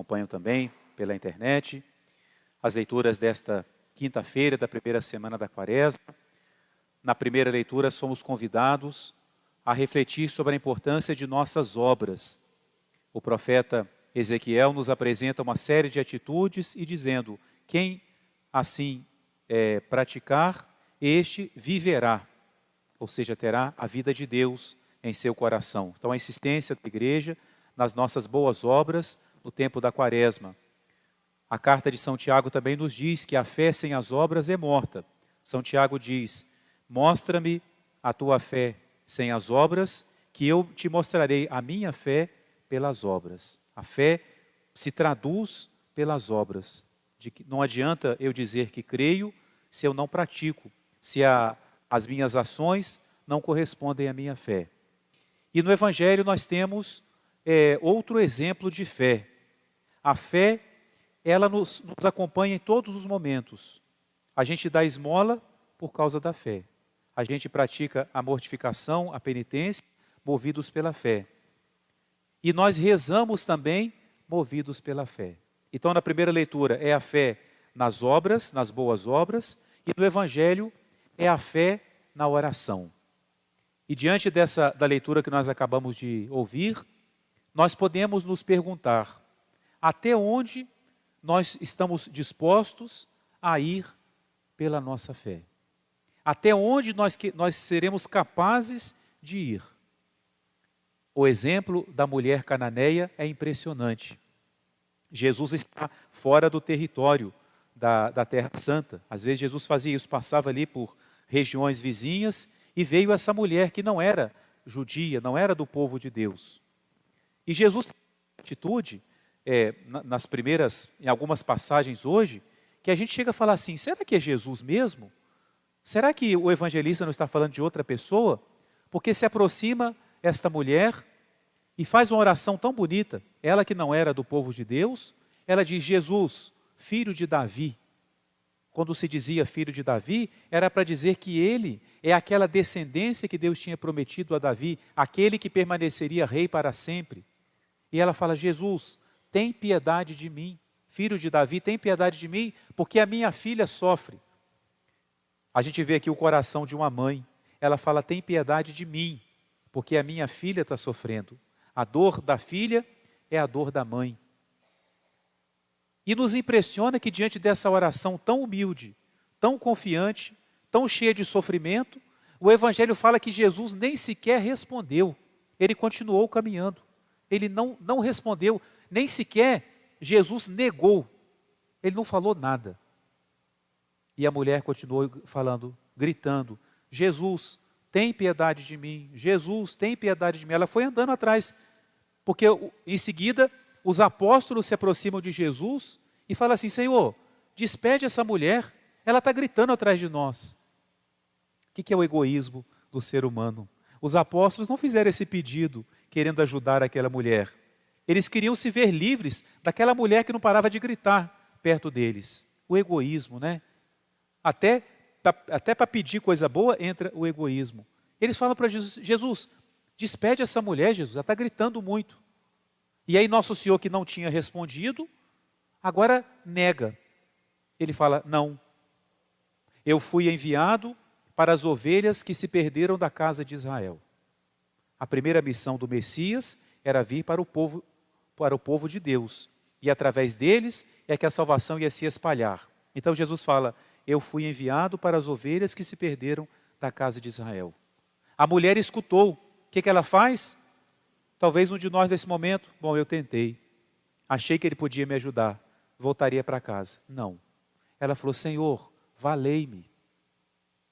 acompanham também pela internet, as leituras desta quinta-feira da primeira semana da Quaresma. Na primeira leitura, somos convidados a refletir sobre a importância de nossas obras. O profeta Ezequiel nos apresenta uma série de atitudes e dizendo: quem assim praticar, este viverá, ou seja, terá a vida de Deus em seu coração. Então, a insistência da igreja nas nossas boas obras no tempo da Quaresma. A carta de São Tiago também nos diz que a fé sem as obras é morta. São Tiago diz: mostra-me a tua fé sem as obras, que eu te mostrarei a minha fé pelas obras. A fé se traduz pelas obras. Não adianta eu dizer que creio se eu não pratico, se as minhas ações não correspondem à minha fé. E no Evangelho nós temos outro exemplo de fé. A fé, ela nos acompanha em todos os momentos. A gente dá esmola por causa da fé. A gente pratica a mortificação, a penitência, movidos pela fé. E nós rezamos também, movidos pela fé. Então, na primeira leitura, é a fé nas obras, nas boas obras, e no Evangelho é a fé na oração. E diante da leitura que nós acabamos de ouvir, nós podemos nos perguntar: até onde nós estamos dispostos a ir pela nossa fé? Até onde nós seremos capazes de ir? O exemplo da mulher cananeia é impressionante. Jesus está fora do território da Terra Santa. Às vezes Jesus fazia isso, passava ali por regiões vizinhas e veio essa mulher que não era judia, não era do povo de Deus. E Jesus tem uma atitude, em algumas passagens hoje, que a gente chega a falar assim: será que é Jesus mesmo? Será que o evangelista não está falando de outra pessoa? Porque se aproxima esta mulher e faz uma oração tão bonita. Ela que não era do povo de Deus, ela diz: Jesus, filho de Davi. Quando se dizia filho de Davi, era para dizer que ele é aquela descendência que Deus tinha prometido a Davi, aquele que permaneceria rei para sempre. E ela fala: Jesus, tem piedade de mim. Filho de Davi, tem piedade de mim, porque a minha filha sofre. A gente vê aqui o coração de uma mãe. Ela fala: tem piedade de mim, porque a minha filha está sofrendo. A dor da filha é a dor da mãe. E nos impressiona que diante dessa oração tão humilde, tão confiante, tão cheia de sofrimento, o Evangelho fala que Jesus nem sequer respondeu. Ele continuou caminhando. Ele não respondeu, nem sequer Jesus negou. Ele não falou nada. E a mulher continuou falando, gritando: Jesus, tem piedade de mim. Jesus, tem piedade de mim. Ela foi andando atrás, porque em seguida os apóstolos se aproximam de Jesus e falam assim: Senhor, despede essa mulher, ela está gritando atrás de nós. O que é o egoísmo do ser humano? Os apóstolos não fizeram esse pedido querendo ajudar aquela mulher. Eles queriam se ver livres daquela mulher que não parava de gritar perto deles. O egoísmo, né? Até para pedir coisa boa entra o egoísmo. Eles falam para Jesus: Jesus, despede essa mulher, Jesus, ela está gritando muito. E aí Nosso Senhor, que não tinha respondido, agora nega. Ele fala: não, eu fui enviado para as ovelhas que se perderam da casa de Israel. A primeira missão do Messias era vir para o povo de Deus. E através deles é que a salvação ia se espalhar. Então Jesus fala: eu fui enviado para as ovelhas que se perderam da casa de Israel. A mulher escutou. O que ela faz? Talvez um de nós nesse momento: bom, eu tentei. Achei que ele podia me ajudar. Voltaria para casa. Não. Ela falou: Senhor, valei-me.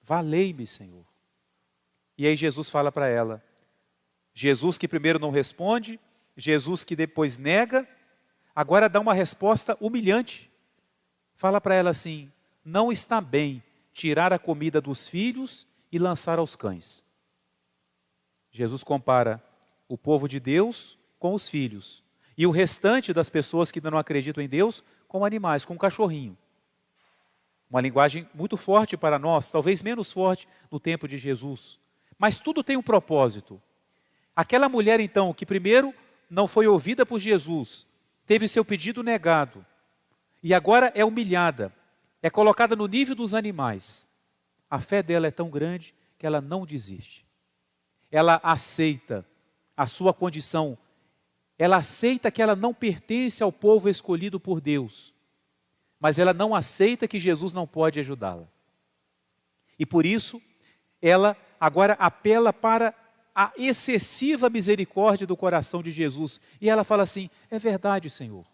Valei-me, Senhor. E aí Jesus fala para ela. Jesus que primeiro não responde, Jesus que depois nega, agora dá uma resposta humilhante. Fala para ela assim: não está bem tirar a comida dos filhos e lançar aos cães. Jesus compara o povo de Deus com os filhos. E o restante das pessoas que ainda não acreditam em Deus com animais, com um cachorrinho. Uma linguagem muito forte para nós, talvez menos forte no tempo de Jesus. Mas tudo tem um propósito. Aquela mulher então, que primeiro não foi ouvida por Jesus, teve seu pedido negado, e agora é humilhada, é colocada no nível dos animais. A fé dela é tão grande que ela não desiste. Ela aceita a sua condição, ela aceita que ela não pertence ao povo escolhido por Deus, mas ela não aceita que Jesus não pode ajudá-la. E por isso, ela agora apela para a excessiva misericórdia do coração de Jesus. E ela fala assim: é verdade, Senhor.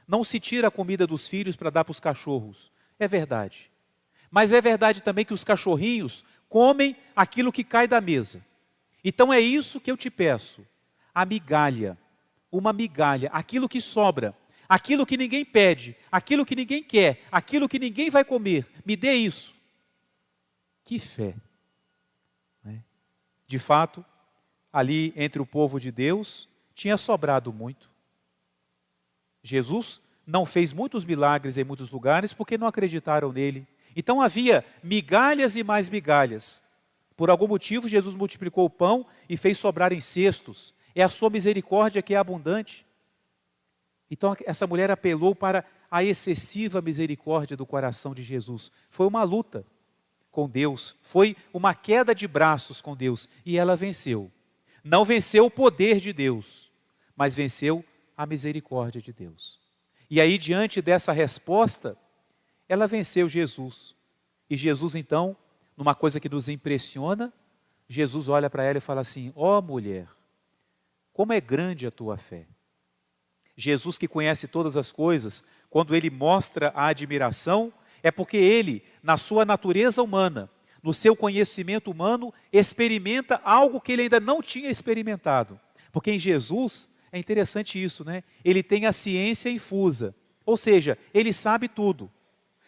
Não se tira a comida dos filhos para dar para os cachorros. É verdade. Mas é verdade também que os cachorrinhos comem aquilo que cai da mesa. Então é isso que eu te peço. A migalha, uma migalha, aquilo que sobra, aquilo que ninguém pede, aquilo que ninguém quer, aquilo que ninguém vai comer, me dê isso. Que fé! De fato, ali entre o povo de Deus, tinha sobrado muito. Jesus não fez muitos milagres em muitos lugares porque não acreditaram nele. Então havia migalhas e mais migalhas. Por algum motivo, Jesus multiplicou o pão e fez sobrar em cestos. É a sua misericórdia que é abundante. Então essa mulher apelou para a excessiva misericórdia do coração de Jesus. Foi uma luta com Deus, foi uma queda de braços com Deus, e ela venceu. Não venceu o poder de Deus, mas venceu a misericórdia de Deus. E aí, diante dessa resposta, ela venceu Jesus. E Jesus, então, numa coisa que nos impressiona, Jesus olha para ela e fala assim: ó mulher, como é grande a tua fé. Jesus, que conhece todas as coisas, quando ele mostra a admiração, é porque ele, na sua natureza humana, no seu conhecimento humano, experimenta algo que ele ainda não tinha experimentado. Porque em Jesus, é interessante isso, né? Ele tem a ciência infusa, ou seja, ele sabe tudo.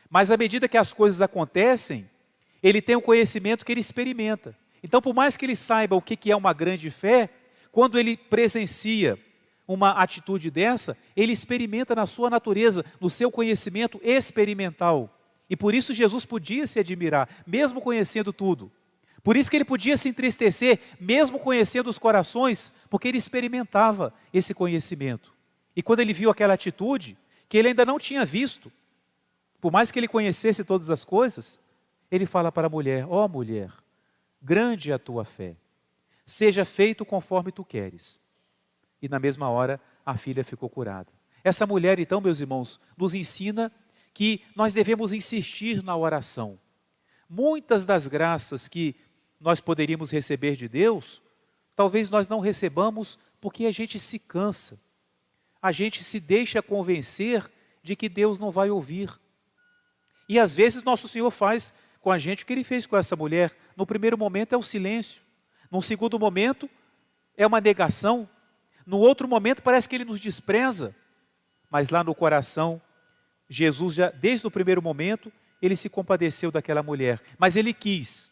Mas à medida que as coisas acontecem, ele tem o conhecimento que ele experimenta. Então, por mais que ele saiba o que é uma grande fé, quando ele presencia uma atitude dessa, ele experimenta na sua natureza, no seu conhecimento experimental. E por isso Jesus podia se admirar, mesmo conhecendo tudo. Por isso que ele podia se entristecer, mesmo conhecendo os corações, porque ele experimentava esse conhecimento. E quando ele viu aquela atitude, que ele ainda não tinha visto, por mais que ele conhecesse todas as coisas, ele fala para a mulher: ó mulher, grande é a tua fé, seja feito conforme tu queres. E na mesma hora, a filha ficou curada. Essa mulher, então, meus irmãos, nos ensina que nós devemos insistir na oração. Muitas das graças que nós poderíamos receber de Deus, talvez nós não recebamos porque a gente se cansa. A gente se deixa convencer de que Deus não vai ouvir. E às vezes nosso Senhor faz com a gente o que Ele fez com essa mulher. No primeiro momento é o silêncio. No segundo momento é uma negação. No outro momento parece que Ele nos despreza. Mas lá no coração, Jesus já, desde o primeiro momento, Ele se compadeceu daquela mulher. Mas Ele quis,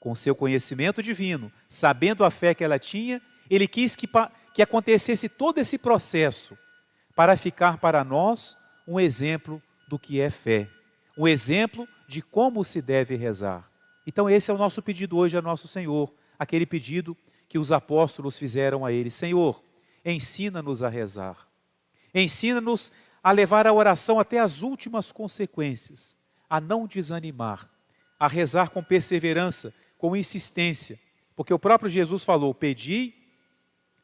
com seu conhecimento divino, sabendo a fé que ela tinha, Ele quis que acontecesse todo esse processo para ficar para nós um exemplo do que é fé. Um exemplo de como se deve rezar. Então esse é o nosso pedido hoje a nosso Senhor. Aquele pedido que os apóstolos fizeram a Ele: Senhor, ensina-nos a rezar. Ensina-nos a levar a oração até as últimas consequências, a não desanimar, a rezar com perseverança, com insistência, porque o próprio Jesus falou: pedi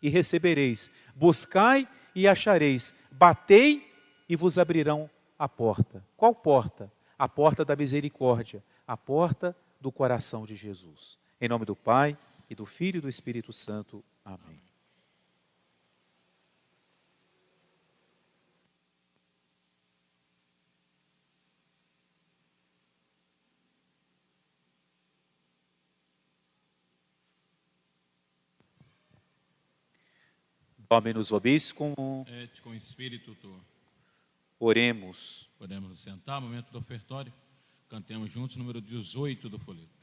e recebereis, buscai e achareis, batei e vos abrirão a porta. Qual porta? A porta da misericórdia, a porta do coração de Jesus. Em nome do Pai, e do Filho e do Espírito Santo. Amém. Dominus vobiscum. Et com espírito tuo. Oremos. Podemos nos sentar, momento do ofertório. Cantemos juntos o número 18 do folheto.